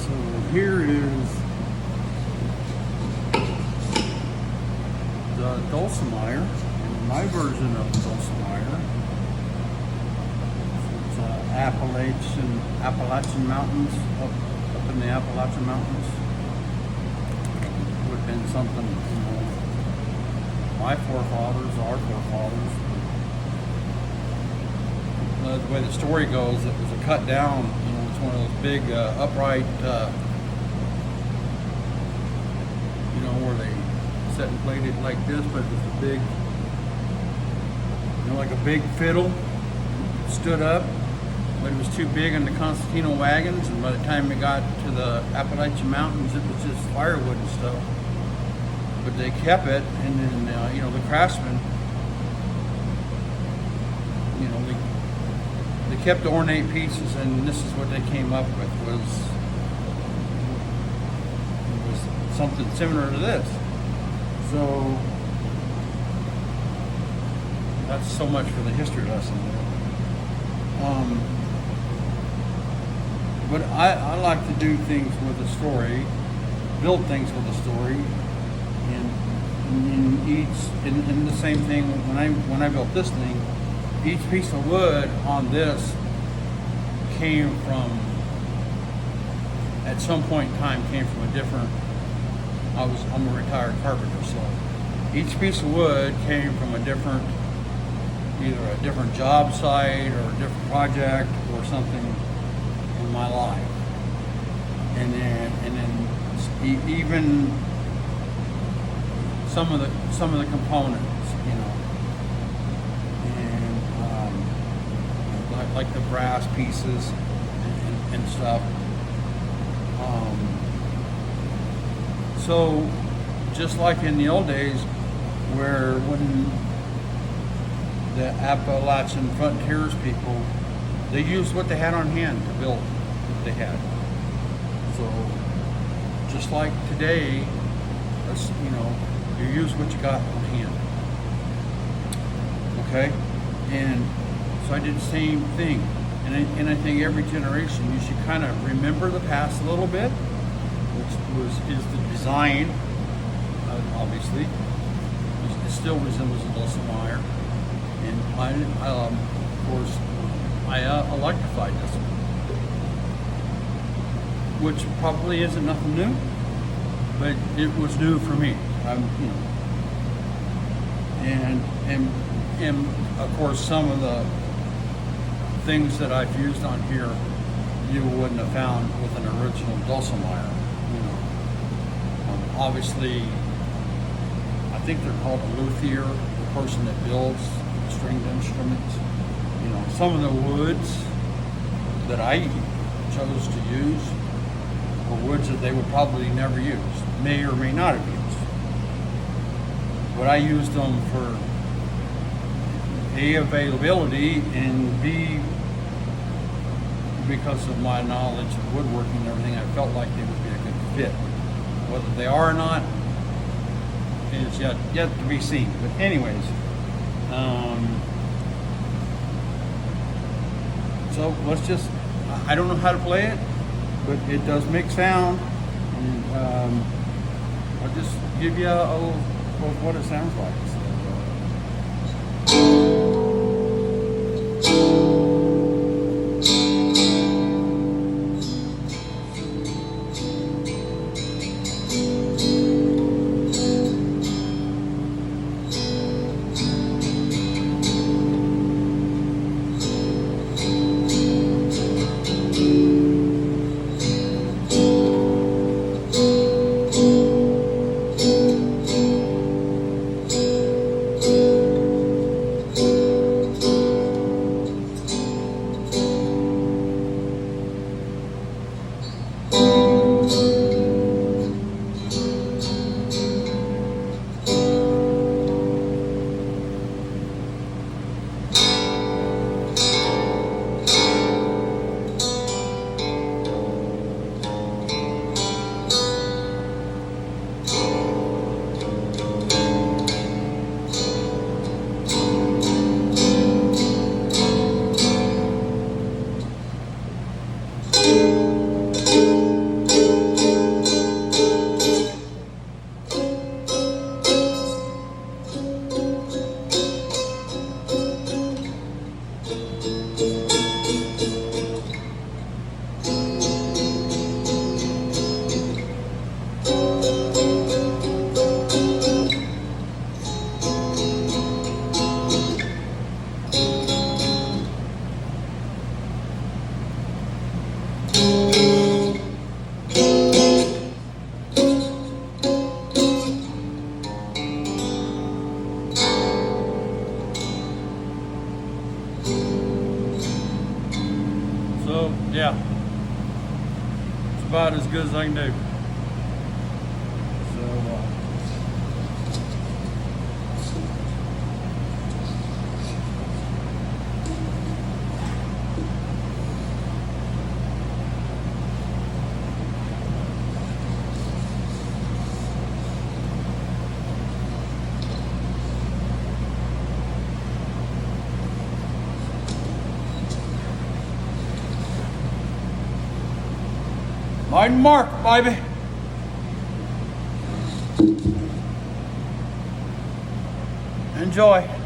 So here is the Dulcimer, and my version of the Dulcimer. It's Appalachian Mountains, up in the Appalachian Mountains. Would have been something, my forefathers, our forefathers. The way the story goes, it was a cut down, it's one of those big upright, where they set and played it like this, but it was a big, like a big fiddle, stood up, but it was too big in the Constantino wagons, and by the time it got to the Appalachian Mountains, it was just firewood and stuff. But they kept it, and then, the craftsmen, they kept the ornate pieces, and this is what they came up with, was something similar to this. So that's so much for the history lesson there. But I like to do things with a story, build things with a story, and the same thing when I built this thing. Each piece of wood on this came from, at some point in time, came from a different, I'm a retired carpenter, so each piece of wood came from either a different job site or a different project or something in my life. And then even some of the components, like the brass pieces and stuff. So just like in the old days, when the Appalachian frontiers people, they used what they had on hand to build what they had. So just like today, you use what you got on hand. Okay? And so I did the same thing. And I think every generation, you should kind of remember the past a little bit, which is the design, obviously. It still resembles a Dulcimer. And of course, I electrified this one, which probably isn't nothing new, but it was new for me. And of course, some of the things that I've used on here, you wouldn't have found with an original Dulcimer. Obviously, I think they're called a luthier, the person that builds stringed instruments. Some of the woods that I chose to use were woods that they would probably never use, may or may not have used. But I used them for A, availability, and B, because of my knowledge of woodworking and everything, I felt like they would be a good fit. Whether they are or not is yet to be seen. But anyways, so let's just, I don't know how to play it, but it does make sound. And I'll just give you a little what it sounds like. So yeah, it's about as good as I can do. So mind mark, baby. Enjoy.